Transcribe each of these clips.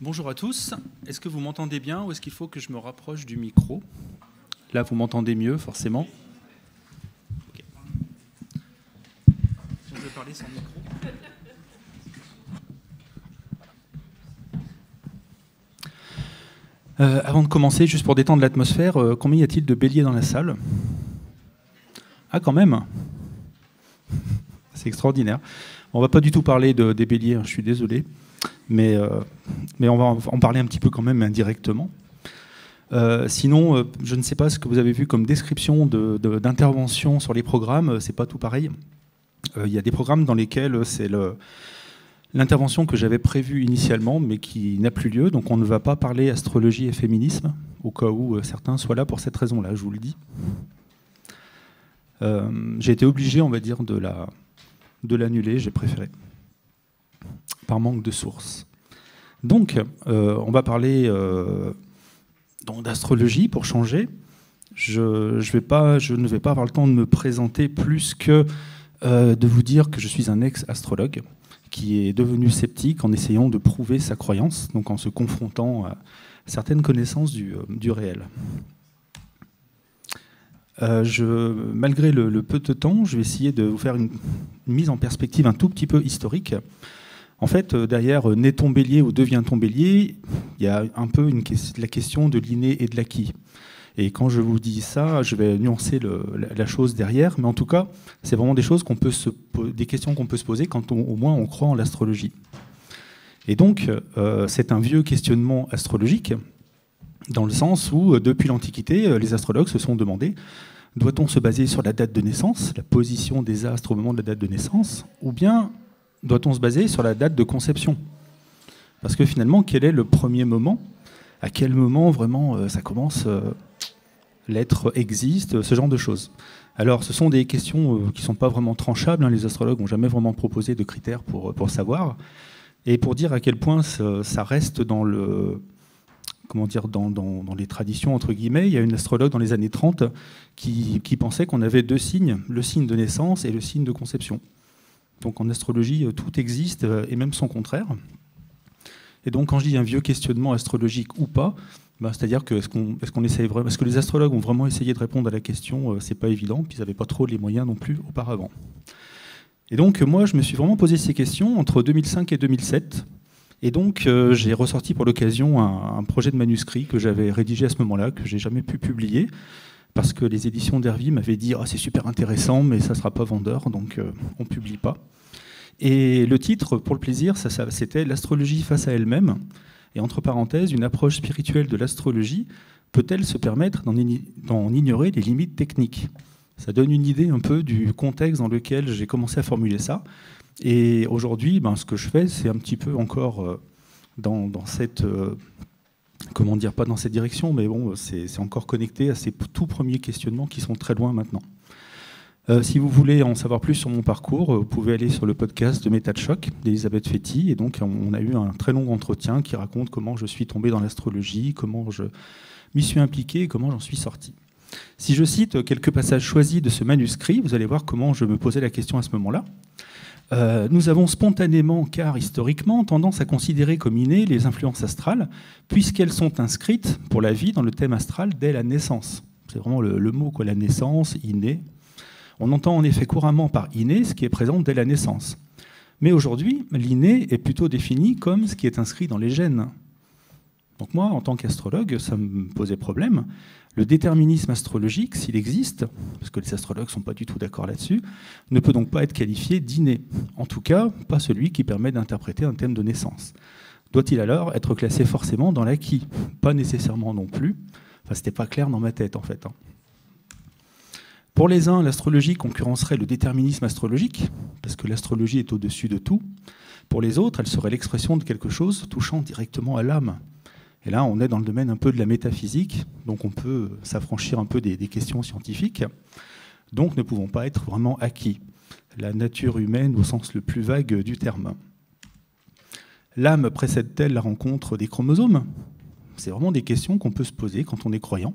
Bonjour à tous. Est-ce que vous m'entendez bien ou est-ce qu'il faut que je me rapproche du micro? Là, vous m'entendez mieux, forcément. Okay. Je vais parler sans micro. Avant de commencer, juste pour détendre l'atmosphère, combien y a-t-il de béliers dans la salle? Ah, quand même. C'est extraordinaire. On ne va pas du tout parler des béliers, je suis désolé. Mais on va en parler un petit peu quand même indirectement. Sinon, je ne sais pas ce que vous avez vu comme description d'intervention sur les programmes, c'est pas tout pareil. Il y a des programmes dans lesquels c'est l'intervention que j'avais prévue initialement, mais qui n'a plus lieu. Donc on ne va pas parler astrologie et féminisme, au cas où certains soient là pour cette raison-là, je vous le dis. J'ai été obligé, on va dire, de l'annuler, j'ai préféré, par manque de sources. Donc, on va parler d'astrologie pour changer. Je ne vais pas avoir le temps de me présenter plus que de vous dire que je suis un ex-astrologue qui est devenu sceptique en essayant de prouver sa croyance, donc en se confrontant à certaines connaissances du réel. Malgré le peu de temps, je vais essayer de vous faire une mise en perspective un tout petit peu historique. En fait, derrière « naît-on bélier ou devient-on bélier ?», il y a un peu la question de l'inné et de l'acquis. Et quand je vous dis ça, je vais nuancer la chose derrière, mais en tout cas, c'est vraiment des questions qu'on peut se poser quand au moins on croit en l'astrologie. Et donc, c'est un vieux questionnement astrologique, dans le sens où, depuis l'Antiquité, les astrologues se sont demandé: doit-on se baser sur la date de naissance, la position des astres au moment de la date de naissance, ou bien doit-on se baser sur la date de conception? Parce que finalement, quel est le premier moment? À quel moment vraiment ça commence, l'être existe, ce genre de choses? Alors, ce sont des questions qui ne sont pas vraiment tranchables. Les astrologues n'ont jamais vraiment proposé de critères pour savoir. Et pour dire à quel point ça reste dans les traditions, entre guillemets, il y a une astrologue dans les années 30 qui pensait qu'on avait deux signes, le signe de naissance et le signe de conception. Donc en astrologie, tout existe, et même son contraire. Et donc quand je dis un vieux questionnement astrologique ou pas, c'est-à-dire que est-ce que les astrologues ont vraiment essayé de répondre à la question? C'est pas évident, puis ils n'avaient pas trop les moyens non plus auparavant. Et donc moi, je me suis vraiment posé ces questions entre 2005 et 2007. Et donc j'ai ressorti pour l'occasion un projet de manuscrit que j'avais rédigé à ce moment-là, que j'ai jamais pu publier, parce que les éditions d'Hervy m'avaient dit « Ah, c'est super intéressant, mais ça ne sera pas vendeur, donc on ne publie pas ». Et le titre, pour le plaisir, c'était « L'astrologie face à elle-même ». Et entre parenthèses, une approche spirituelle de l'astrologie peut-elle se permettre d'en ignorer les limites techniques? Ça donne une idée un peu du contexte dans lequel j'ai commencé à formuler ça. Et aujourd'hui, ce que je fais, c'est un petit peu encore dans cette... comment dire, pas dans cette direction, mais bon, c'est encore connecté à ces tout premiers questionnements qui sont très loin maintenant. Si vous voulez en savoir plus sur mon parcours, vous pouvez aller sur le podcast de Méta de Choc d'Elisabeth Fetty. Et donc, on a eu un très long entretien qui raconte comment je suis tombé dans l'astrologie, comment je m'y suis impliqué et comment j'en suis sorti. Si je cite quelques passages choisis de ce manuscrit, vous allez voir comment je me posais la question à ce moment-là. Nous avons spontanément, car historiquement, tendance à considérer comme innées les influences astrales, puisqu'elles sont inscrites pour la vie dans le thème astral dès la naissance. C'est vraiment le mot, quoi, la naissance, inné. On entend en effet couramment par inné ce qui est présent dès la naissance. Mais aujourd'hui, l'inné est plutôt défini comme ce qui est inscrit dans les gènes. Donc moi, en tant qu'astrologue, ça me posait problème. Le déterminisme astrologique, s'il existe, parce que les astrologues ne sont pas du tout d'accord là-dessus, ne peut donc pas être qualifié d'inné. En tout cas, pas celui qui permet d'interpréter un thème de naissance. Doit-il alors être classé forcément dans l'acquis? Pas nécessairement non plus. Enfin, c'était pas clair dans ma tête, en fait. Pour les uns, l'astrologie concurrencerait le déterminisme astrologique, parce que l'astrologie est au-dessus de tout. Pour les autres, elle serait l'expression de quelque chose touchant directement à l'âme. Et là, on est dans le domaine un peu de la métaphysique, donc on peut s'affranchir un peu des questions scientifiques, donc ne pouvons pas être vraiment acquis. La nature humaine au sens le plus vague du terme. L'âme précède-t-elle la rencontre des chromosomes? C'est vraiment des questions qu'on peut se poser quand on est croyant,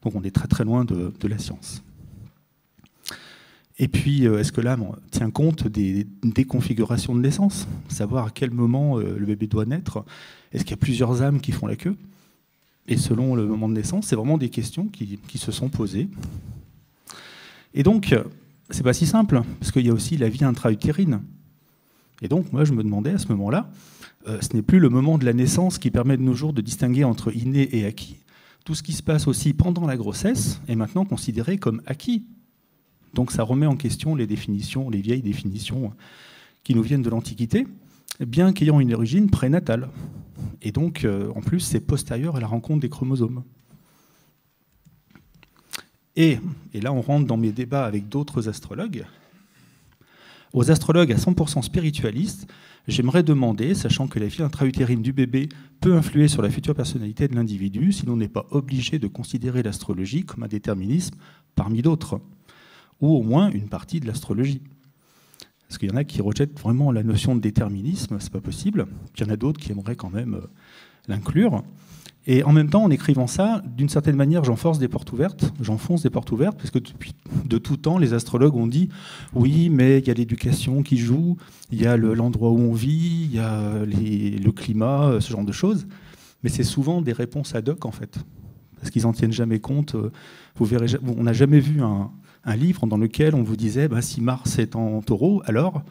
donc on est très très loin de la science. Et puis, est-ce que l'âme tient compte des configurations de naissance? Savoir à quel moment le bébé doit naître? Est-ce qu'il y a plusieurs âmes qui font la queue? Et selon le moment de naissance, c'est vraiment des questions qui se sont posées. Et donc, c'est pas si simple, parce qu'il y a aussi la vie intra-utérine. Et donc, moi, je me demandais à ce moment-là, ce n'est plus le moment de la naissance qui permet de nos jours de distinguer entre inné et acquis. Tout ce qui se passe aussi pendant la grossesse est maintenant considéré comme acquis. Donc ça remet en question les définitions, les vieilles définitions qui nous viennent de l'Antiquité, bien qu'ayant une origine prénatale. Et donc, en plus, c'est postérieur à la rencontre des chromosomes. Et là, on rentre dans mes débats avec d'autres astrologues. Aux astrologues à 100% spiritualistes, j'aimerais demander, sachant que la vie intra-utérine du bébé peut influer sur la future personnalité de l'individu, si l'on n'est pas obligé de considérer l'astrologie comme un déterminisme parmi d'autres, ou au moins une partie de l'astrologie. Parce qu'il y en a qui rejettent vraiment la notion de déterminisme, c'est pas possible. Il y en a d'autres qui aimeraient quand même l'inclure. Et en même temps, en écrivant ça, d'une certaine manière, j'enfonce des portes ouvertes, parce que depuis de tout temps, les astrologues ont dit oui, mais il y a l'éducation qui joue, il y a l'endroit où on vit, il y a le climat, ce genre de choses. Mais c'est souvent des réponses ad hoc, en fait, parce qu'ils n'en tiennent jamais compte. Vous verrez, on n'a jamais vu un livre dans lequel on vous disait si Mars est en Taureau, alors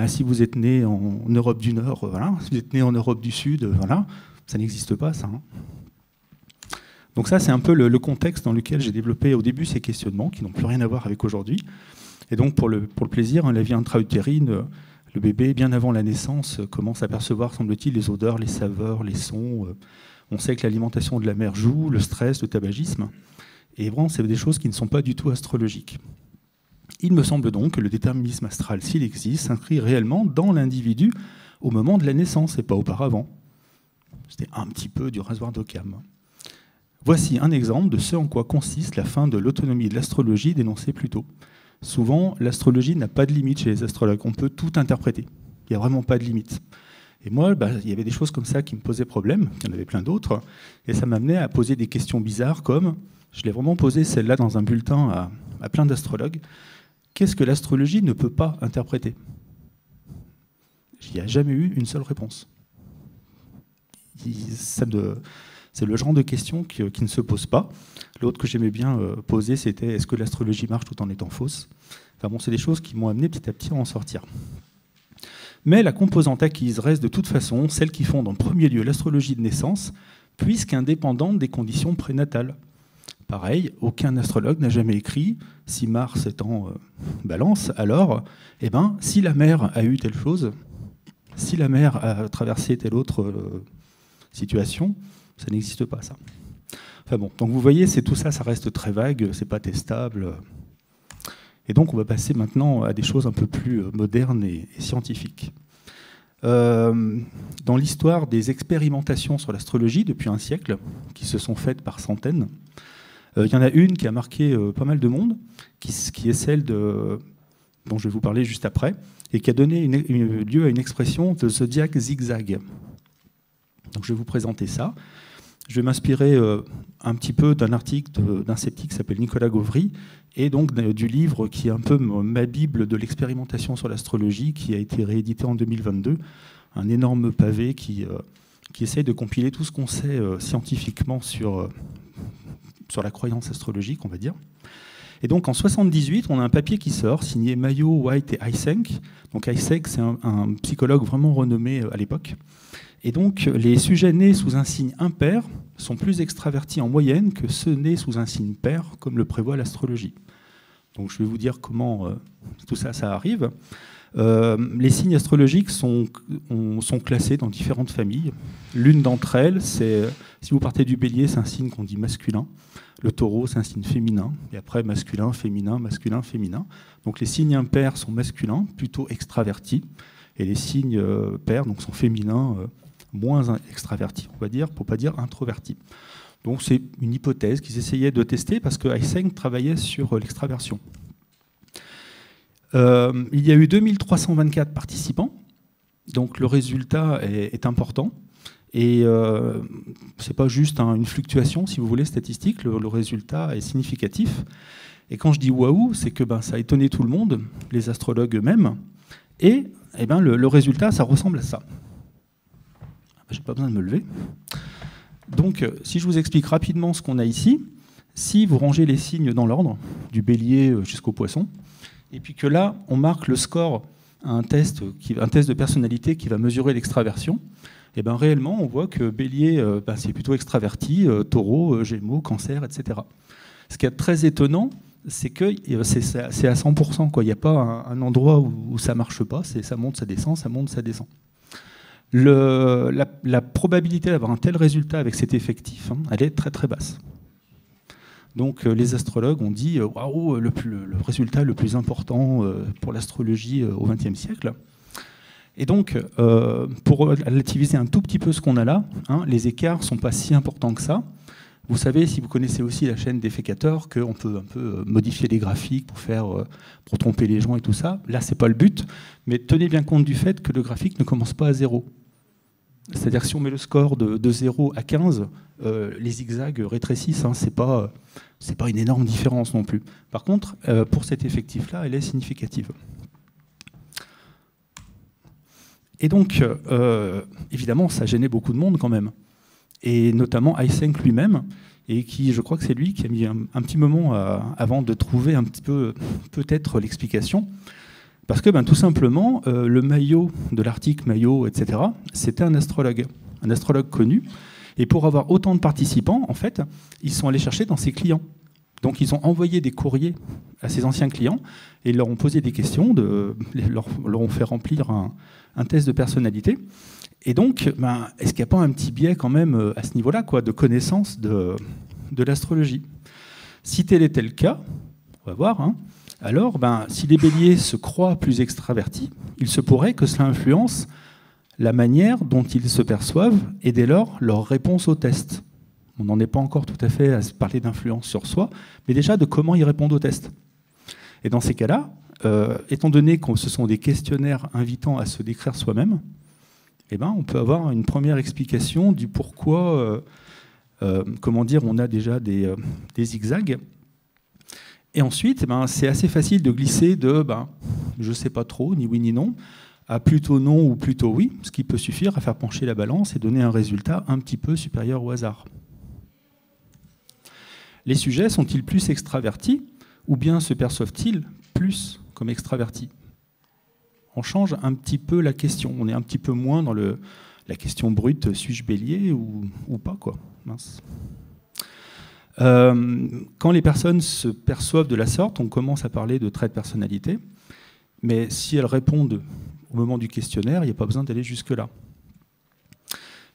si vous êtes né en Europe du Nord, voilà. Si vous êtes né en Europe du Sud, voilà. Ça n'existe pas, ça. Donc ça, c'est un peu le contexte dans lequel j'ai développé au début ces questionnements qui n'ont plus rien à voir avec aujourd'hui. Et donc, pour le plaisir, la vie intra-utérine, le bébé, bien avant la naissance, commence à percevoir, semble-t-il, les odeurs, les saveurs, les sons. On sait que l'alimentation de la mère joue, le stress, le tabagisme. Et vraiment, c'est des choses qui ne sont pas du tout astrologiques. Il me semble donc que le déterminisme astral, s'il existe, s'inscrit réellement dans l'individu au moment de la naissance et pas auparavant. C'était un petit peu du rasoir d'Occam. Voici un exemple de ce en quoi consiste la fin de l'autonomie de l'astrologie dénoncée plus tôt. Souvent, l'astrologie n'a pas de limite chez les astrologues. On peut tout interpréter. Il n'y a vraiment pas de limite. Et moi, il y avait des choses comme ça qui me posaient problème. Il y en avait plein d'autres. Et ça m'amenait à poser des questions bizarres comme, je l'ai vraiment posé celle-là dans un bulletin à plein d'astrologues, qu'est-ce que l'astrologie ne peut pas interpréter? Il n'y a jamais eu une seule réponse. C'est le genre de questions qui ne se posent pas. L'autre que j'aimais bien poser, c'était est-ce que l'astrologie marche tout en étant fausse? Enfin bon, c'est des choses qui m'ont amené petit à petit à en sortir. Mais la composante acquise reste de toute façon celle qui fonde en premier lieu l'astrologie de naissance, puisqu'indépendante des conditions prénatales. Pareil, aucun astrologue n'a jamais écrit si Mars est en Balance, alors, si la mère a eu telle chose, si la mère a traversé telle autre situation, ça n'existe pas, ça. Enfin bon, donc vous voyez, tout ça, ça reste très vague, c'est pas testable. Et donc on va passer maintenant à des choses un peu plus modernes et scientifiques. Dans l'histoire des expérimentations sur l'astrologie depuis un siècle, qui se sont faites par centaines, il y en a une qui a marqué pas mal de monde, qui est celle dont je vais vous parler juste après, et qui a donné lieu à une expression de zodiac zigzag. Donc je vais vous présenter ça. Je vais m'inspirer un petit peu d'un article d'un sceptique qui s'appelle Nicolas Gauvry, et donc du livre qui est un peu ma bible de l'expérimentation sur l'astrologie, qui a été réédité en 2022, un énorme pavé qui essaye de compiler tout ce qu'on sait scientifiquement sur la croyance astrologique, on va dire. Et donc en 1978, on a un papier qui sort, signé Mayo, White et Eysenck. Donc Eysenck, c'est un psychologue vraiment renommé à l'époque. Et donc, les sujets nés sous un signe impair sont plus extravertis en moyenne que ceux nés sous un signe pair, comme le prévoit l'astrologie. Donc, je vais vous dire comment tout ça arrive. Les signes astrologiques sont classés dans différentes familles. L'une d'entre elles, c'est, si vous partez du bélier, c'est un signe qu'on dit masculin. Le taureau, c'est un signe féminin. Et après, masculin, féminin, masculin, féminin. Donc, les signes impairs sont masculins, plutôt extravertis. Et les signes pairs donc, sont féminins, moins extravertis, on va dire, pour ne pas dire introvertis. Donc c'est une hypothèse qu'ils essayaient de tester parce que Eysenck travaillait sur l'extraversion. Il y a eu 2324 participants, donc le résultat est important. Et ce n'est pas juste une fluctuation, si vous voulez, statistique, le résultat est significatif. Et quand je dis waouh, c'est que ça a étonné tout le monde, les astrologues eux-mêmes, et le résultat, ça ressemble à ça. J'ai pas besoin de me lever. Donc, si je vous explique rapidement ce qu'on a ici, si vous rangez les signes dans l'ordre, du bélier jusqu'au poisson, et puis que là, on marque le score à un test de personnalité qui va mesurer l'extraversion, et réellement, on voit que bélier, c'est plutôt extraverti, taureau, gémeaux, cancer, etc. Ce qui est très étonnant, c'est que c'est à 100%, quoi. Il n'y a pas un endroit où ça ne marche pas, ça monte, ça descend, ça monte, ça descend. La probabilité d'avoir un tel résultat avec cet effectif, elle est très très basse. Donc les astrologues ont dit waouh, le résultat le plus important pour l'astrologie au XXe siècle. Et donc, pour relativiser un tout petit peu ce qu'on a là, les écarts ne sont pas si importants que ça. Vous savez, si vous connaissez aussi la chaîne Defeccator, qu'on peut un peu modifier les graphiques pour tromper les gens et tout ça. Là, ce n'est pas le but, mais tenez bien compte du fait que le graphique ne commence pas à 0. C'est-à-dire que si on met le score de 0 à 15, les zigzags rétrécissent, c'est pas une énorme différence non plus. Par contre, pour cet effectif-là, elle est significative. Et donc, évidemment, ça gênait beaucoup de monde quand même. Et notamment Eysenck lui-même, et qui, je crois que c'est lui qui a mis un petit moment avant de trouver un petit peu, peut-être, l'explication. Parce que, tout simplement, le maillot de l'article, maillot, etc., c'était un astrologue connu. Et pour avoir autant de participants, en fait, ils sont allés chercher dans ses clients. Donc, ils ont envoyé des courriers à ses anciens clients et ils leur ont posé des questions, leur ont fait remplir un test de personnalité. Et donc, est-ce qu'il n'y a pas un petit biais quand même à ce niveau-là, quoi, de connaissance de l'astrologie? Si tel était le cas, on va voir, alors si les béliers se croient plus extravertis, il se pourrait que cela influence la manière dont ils se perçoivent et dès lors leur réponse au test. On n'en est pas encore tout à fait à se parler d'influence sur soi, mais déjà de comment ils répondent au test. Et dans ces cas-là, étant donné que ce sont des questionnaires invitant à se décrire soi-même, on peut avoir une première explication du pourquoi, on a déjà des zigzags. Et ensuite, c'est assez facile de glisser de je ne sais pas trop, ni oui ni non, à plutôt non ou plutôt oui, ce qui peut suffire à faire pencher la balance et donner un résultat un petit peu supérieur au hasard. Les sujets sont-ils plus extravertis ou bien se perçoivent-ils plus comme extravertis? On change un petit peu la question. On est un petit peu moins dans la question brute, suis-je bélier ou pas, quoi. Mince. Quand les personnes se perçoivent de la sorte, on commence à parler de traits de personnalité. Mais si elles répondent au moment du questionnaire, il n'y a pas besoin d'aller jusque-là.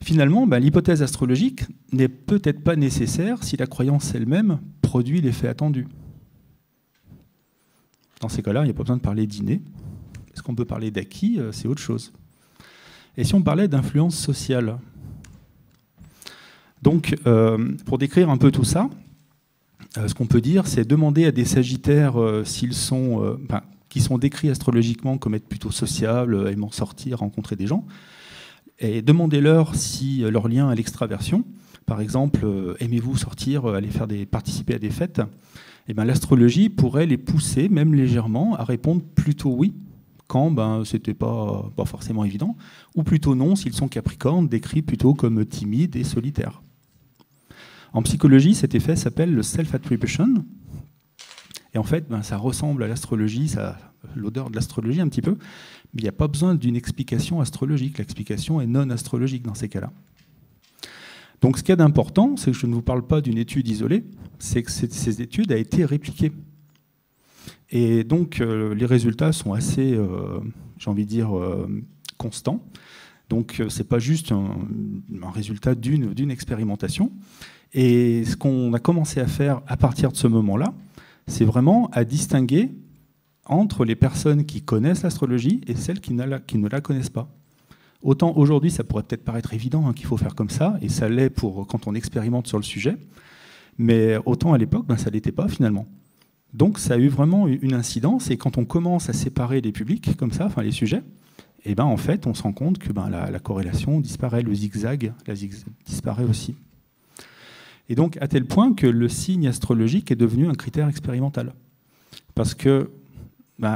Finalement, l'hypothèse astrologique n'est peut-être pas nécessaire si la croyance elle-même produit l'effet attendu. Dans ces cas-là, il n'y a pas besoin de parler d'inné. Est-ce qu'on peut parler d'acquis? C'est autre chose. Et si on parlait d'influence sociale? Donc, pour décrire un peu tout ça, ce qu'on peut dire, c'est demander à des sagittaires qui sont décrits astrologiquement comme être plutôt sociables, aimant sortir, rencontrer des gens, et demandez-leur si leur lien à l'extraversion, par exemple, aimez-vous sortir, aller participer à des fêtes, l'astrologie pourrait les pousser, même légèrement, à répondre plutôt oui, quand c'était pas forcément évident, ou plutôt non s'ils sont capricornes, décrits plutôt comme timides et solitaires. En psychologie, cet effet s'appelle le self-attribution. Et en fait, ça ressemble à l'astrologie, l'odeur de l'astrologie un petit peu, mais il n'y a pas besoin d'une explication astrologique. L'explication est non astrologique dans ces cas-là. Donc ce qu'il y a d'important, c'est que je ne vous parle pas d'une étude isolée, c'est que ces études ont été répliquées. Et donc les résultats sont assez, j'ai envie de dire, constants. Donc ce n'est pas juste un résultat d'une expérimentation. Et ce qu'on a commencé à faire à partir de ce moment-là, c'est vraiment à distinguer entre les personnes qui connaissent l'astrologie et celles qui ne la connaissent pas. Autant aujourd'hui, ça pourrait peut-être paraître évident qu'il faut faire comme ça, et ça l'est quand on expérimente sur le sujet, mais autant à l'époque, ça ne l'était pas finalement. Donc ça a eu vraiment une incidence, et quand on commence à séparer les publics comme ça, les sujets, en fait, on se rend compte que la corrélation disparaît, le zigzag disparaît aussi. Et donc, à tel point que le signe astrologique est devenu un critère expérimental. Parce que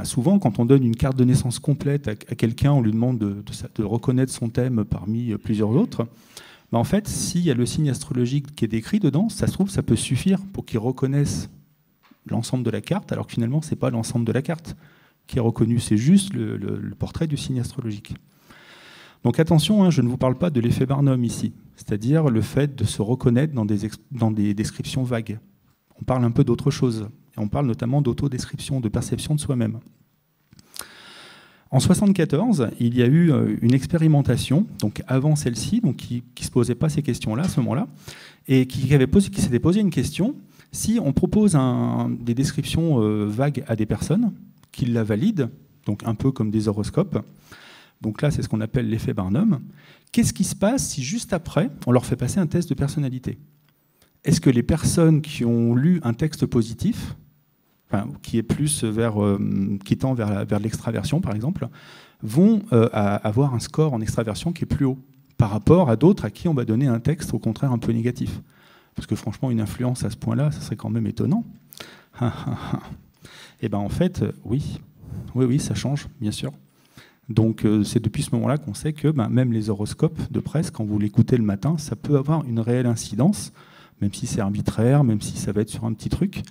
souvent, quand on donne une carte de naissance complète à quelqu'un, on lui demande de reconnaître son thème parmi plusieurs autres. En fait, s'il y a le signe astrologique qui est décrit dedans, ça se trouve, ça peut suffire pour qu'il reconnaisse l'ensemble de la carte, alors que finalement, ce n'est pas l'ensemble de la carte qui est reconnu, c'est juste le portrait du signe astrologique. Donc attention, hein, je ne vous parle pas de l'effet Barnum ici, c'est-à-dire le fait de se reconnaître dans des descriptions vagues. On parle un peu d'autre chose, et on parle notamment d'autodescription, de perception de soi-même. En 1974, il y a eu une expérimentation, donc avant celle-ci, donc qui ne se posait pas ces questions-là à ce moment-là, et qui s'était posé une question: si on propose des descriptions vagues à des personnes, qu'ils la valident, donc un peu comme des horoscopes, donc là c'est ce qu'on appelle l'effet Barnum, qu'est-ce qui se passe si juste après on leur fait passer un test de personnalité? Est-ce que les personnes qui ont lu un texte positif, qui est plus qui tend vers l'extraversion par exemple, vont avoir un score en extraversion qui est plus haut par rapport à d'autres à qui on va donner un texte au contraire un peu négatif? Parce que franchement, une influence à ce point-là, ça serait quand même étonnant. Et en fait, oui, ça change, bien sûr. Donc c'est depuis ce moment-là qu'on sait que même les horoscopes de presse, quand vous l'écoutez le matin, ça peut avoir une réelle incidence, même si c'est arbitraire, même si ça va être sur un petit truc,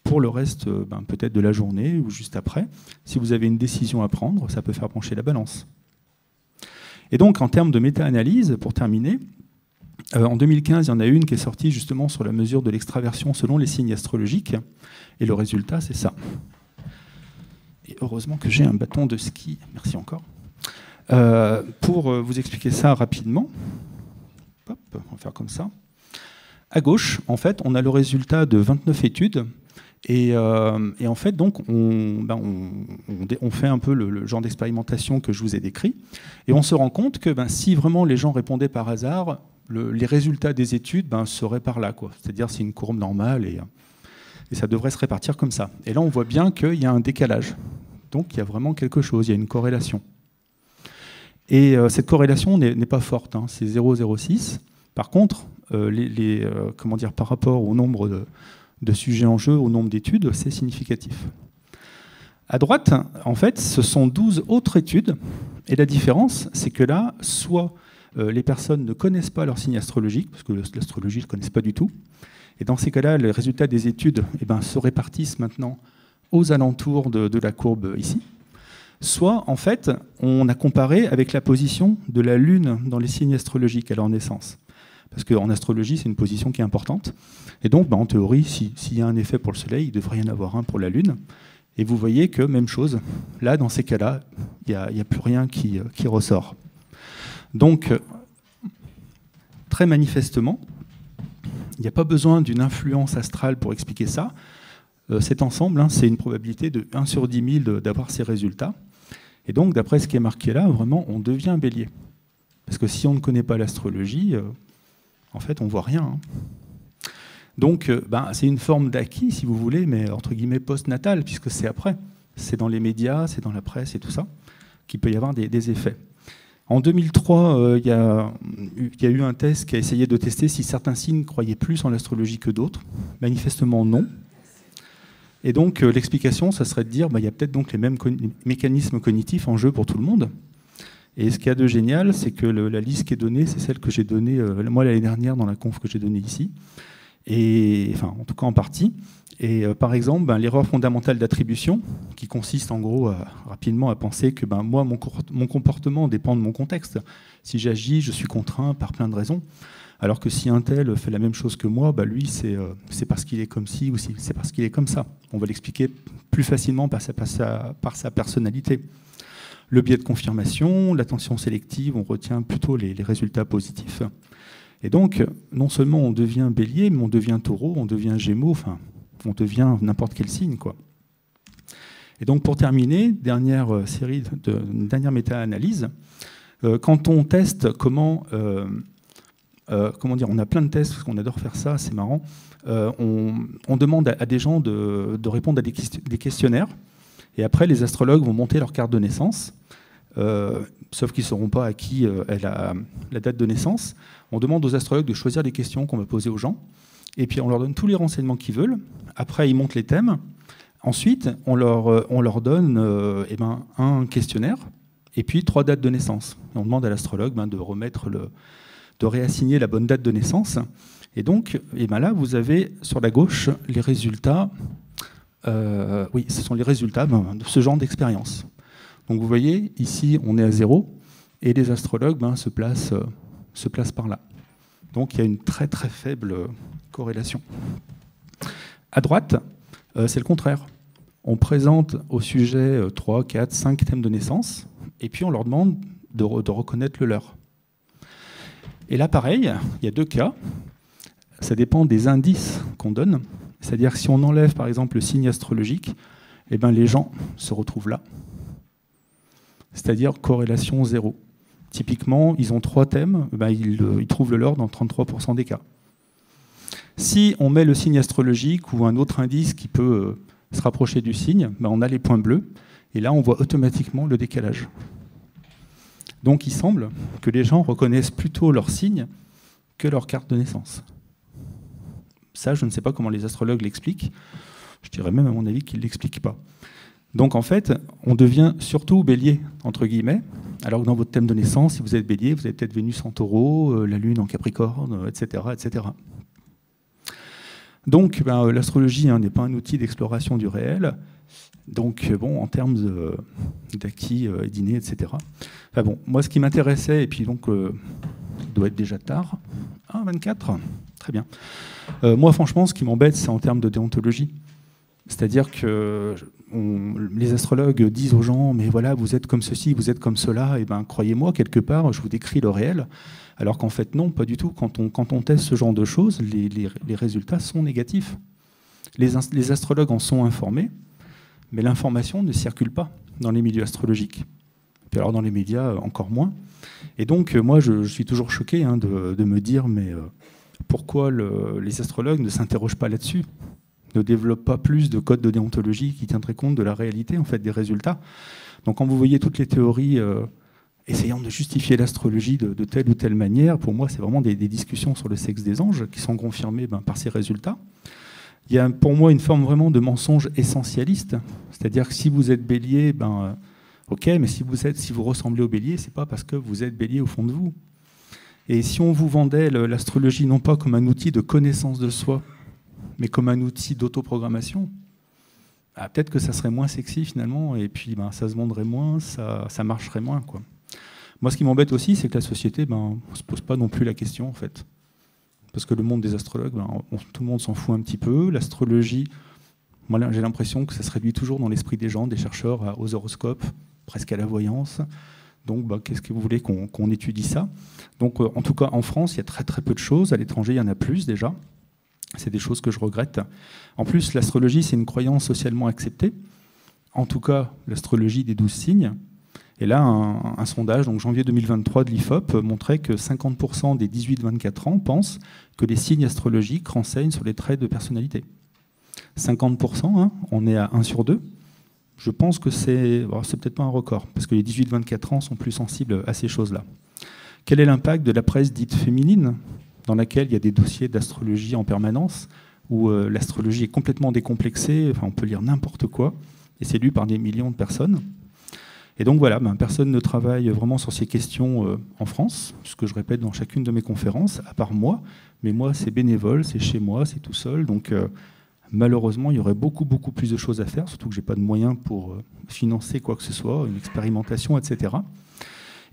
pour le reste peut-être de la journée ou juste après. Si vous avez une décision à prendre, ça peut faire pencher la balance. Et donc en termes de méta-analyse, pour terminer, en 2015, il y en a une qui est sortie justement sur la mesure de l'extraversion selon les signes astrologiques, et le résultat, c'est ça. Et heureusement que j'ai un bâton de ski, merci encore. Pour vous expliquer ça rapidement, hop, on va faire comme ça. À gauche, en fait, on a le résultat de 29 études, et en fait, donc, on fait un peu le genre d'expérimentation que je vous ai décrit, et on se rend compte que si vraiment les gens répondaient par hasard, les résultats des études seraient par là, quoi. C'est-à-dire c'est une courbe normale et ça devrait se répartir comme ça. Et là, on voit bien qu'il y a un décalage. Donc, il y a vraiment quelque chose, il y a une corrélation. Et cette corrélation n'est pas forte, hein, c'est 0,06. Par contre, par rapport au nombre de sujets en jeu, au nombre d'études, c'est significatif. À droite, en fait, ce sont 12 autres études. Et la différence, c'est que là, soit les personnes ne connaissent pas leur signe astrologique, parce que l'astrologie, ils ne connaissent pas du tout. Et dans ces cas-là, les résultats des études se répartissent maintenant aux alentours de la courbe ici. Soit, en fait, on a comparé avec la position de la Lune dans les signes astrologiques à leur naissance. Parce qu'en astrologie, c'est une position qui est importante. Et donc, en théorie, s'il y a un effet pour le Soleil, il devrait y en avoir un pour la Lune. Et vous voyez que, même chose, là, dans ces cas-là, il n'y a plus rien qui ressort. Donc, très manifestement, il n'y a pas besoin d'une influence astrale pour expliquer ça. Cet ensemble, c'est une probabilité de 1 sur 10 000 d'avoir ces résultats. Et donc, d'après ce qui est marqué là, vraiment, on devient bélier. Parce que si on ne connaît pas l'astrologie, en fait, on ne voit rien. Hein. Donc, c'est une forme d'acquis, si vous voulez, mais entre guillemets post-natal, puisque c'est après. C'est dans les médias, c'est dans la presse et tout ça, qu'il peut y avoir des effets. En 2003, il y a eu un test qui a essayé de tester si certains signes croyaient plus en l'astrologie que d'autres. Manifestement, non. Et donc, l'explication, ça serait de dire il y a peut-être donc les mêmes mécanismes cognitifs en jeu pour tout le monde. Et ce qu'il y a de génial, c'est que la liste qui est donnée, c'est celle que j'ai donnée, moi, l'année dernière, dans la conf que j'ai donnée ici. Et, enfin, en tout cas, en partie. Et par exemple, l'erreur fondamentale d'attribution, qui consiste en gros rapidement à penser que moi, mon comportement dépend de mon contexte. Si j'agis, je suis contraint par plein de raisons. Alors que si un tel fait la même chose que moi, lui, c'est parce qu'il est comme ci ou c'est parce qu'il est comme ça. On va l'expliquer plus facilement par sa personnalité. Le biais de confirmation, l'attention sélective, on retient plutôt les résultats positifs. Et donc, non seulement on devient bélier, mais on devient taureau, on devient gémeaux, enfin, on devient n'importe quel signe, quoi. Et donc, pour terminer, dernière méta-analyse, quand on teste comment dire, on a plein de tests, parce qu'on adore faire ça, c'est marrant, on demande à des gens de répondre à des questionnaires, et après, les astrologues vont monter leur carte de naissance, sauf qu'ils ne sauront pas à qui est la date de naissance. On demande aux astrologues de choisir les questions qu'on va poser aux gens, Et puis on leur donne tous les renseignements qu'ils veulent. Après, ils montent les thèmes. Ensuite, on leur donne un questionnaire et puis 3 dates de naissance. Et on demande à l'astrologue de réassigner la bonne date de naissance. Et donc, là, vous avez sur la gauche les résultats. Oui, ce sont les résultats de ce genre d'expérience. Donc vous voyez, ici, on est à 0 et les astrologues se placent par là. Donc il y a une très très faible corrélation. À droite, c'est le contraire. On présente au sujet 3, 4, 5 thèmes de naissance, et puis on leur demande de reconnaître le leur. Et là, pareil, il y a 2 cas. Ça dépend des indices qu'on donne. C'est-à-dire que si on enlève, par exemple, le signe astrologique, les gens se retrouvent là. C'est-à-dire corrélation 0. Typiquement, ils ont 3 thèmes, ils trouvent le leur dans 33% des cas. Si on met le signe astrologique ou un autre indice qui peut se rapprocher du signe, on a les points bleus, et là on voit automatiquement le décalage. Donc il semble que les gens reconnaissent plutôt leur signe que leur carte de naissance. Ça, je ne sais pas comment les astrologues l'expliquent. Je dirais même à mon avis qu'ils ne l'expliquent pas. Donc en fait, on devient surtout bélier, entre guillemets, alors que dans votre thème de naissance, si vous êtes bélier, vous avez peut-être Vénus en taureau, la lune en capricorne, etc. etc. Donc l'astrologie n'est pas un outil d'exploration du réel. Donc en termes d'acquis, dîner, etc. Moi ce qui m'intéressait, et puis donc il doit être déjà tard, 24, très bien. Moi franchement ce qui m'embête c'est en termes de déontologie. C'est-à-dire que les astrologues disent aux gens, mais voilà, vous êtes comme ceci, vous êtes comme cela, et croyez-moi, quelque part, je vous décris le réel. Alors qu'en fait, non, pas du tout. Quand on teste ce genre de choses, les résultats sont négatifs. Les astrologues en sont informés, mais l'information ne circule pas dans les milieux astrologiques. Et puis alors dans les médias, encore moins. Et donc, moi, je suis toujours choqué de me dire, mais pourquoi les astrologues ne s'interrogent pas là-dessus ? Ne développe pas plus de codes de déontologie qui tiendraient compte de la réalité en fait, des résultats. Donc quand vous voyez toutes les théories essayant de justifier l'astrologie de telle ou telle manière, pour moi c'est vraiment des discussions sur le sexe des anges qui sont confirmées par ces résultats. Il y a pour moi une forme vraiment de mensonge essentialiste, c'est-à-dire que si vous êtes bélier, ok, mais si vous ressemblez au bélier, c'est pas parce que vous êtes bélier au fond de vous. Et si on vous vendait l'astrologie non pas comme un outil de connaissance de soi, mais comme un outil d'autoprogrammation, peut-être que ça serait moins sexy finalement, et puis ça se vendrait moins, ça marcherait moins, quoi. Moi, ce qui m'embête aussi, c'est que la société ne se pose pas non plus la question, en fait. Parce que le monde des astrologues, tout le monde s'en fout un petit peu. L'astrologie, moi, j'ai l'impression que ça se réduit toujours dans l'esprit des gens, des chercheurs, aux horoscopes, presque à la voyance. Donc, qu'est-ce que vous voulez qu'on étudie ça? Donc, en tout cas, en France, il y a très très peu de choses. À l'étranger, il y en a plus déjà. C'est des choses que je regrette. En plus, l'astrologie, c'est une croyance socialement acceptée. En tout cas, l'astrologie des 12 signes. Et là, un sondage, donc janvier 2023 de l'IFOP, montrait que 50% des 18-24 ans pensent que les signes astrologiques renseignent sur les traits de personnalité. 50%, on est à 1 sur 2. Je pense que c'est peut-être pas un record, parce que les 18-24 ans sont plus sensibles à ces choses-là. Quel est l'impact de la presse dite féminine, dans laquelle il y a des dossiers d'astrologie en permanence, où l'astrologie est complètement décomplexée, on peut lire n'importe quoi, et c'est lu par des millions de personnes. Et donc voilà, personne ne travaille vraiment sur ces questions en France, ce que je répète dans chacune de mes conférences, à part moi, mais moi c'est bénévole, c'est chez moi, c'est tout seul, donc malheureusement il y aurait beaucoup plus de choses à faire, surtout que je n'ai pas de moyens pour financer quoi que ce soit, une expérimentation, etc.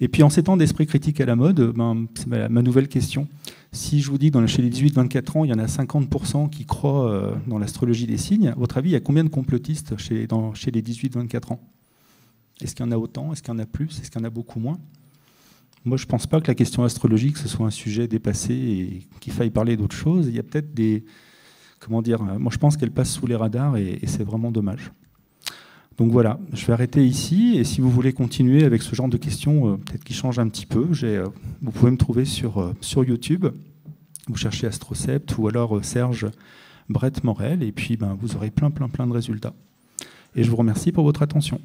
Et puis en ces temps d'esprit critique à la mode, c'est ma nouvelle question. Si je vous dis que chez les 18-24 ans, il y en a 50% qui croient dans l'astrologie des signes, à votre avis, il y a combien de complotistes chez les 18-24 ans? Est-ce qu'il y en a autant? Est-ce qu'il y en a plus? Est-ce qu'il y en a beaucoup moins? Moi, je ne pense pas que la question astrologique, ce soit un sujet dépassé et qu'il faille parler d'autre chose. Il y a peut-être moi, je pense qu'elle passe sous les radars et c'est vraiment dommage. Donc voilà, je vais arrêter ici. Et si vous voulez continuer avec ce genre de questions, peut-être qui changent un petit peu, vous pouvez me trouver sur YouTube. Vous cherchez Astrocept ou alors Serge Brett Morel. Et puis, vous aurez plein de résultats. Et je vous remercie pour votre attention.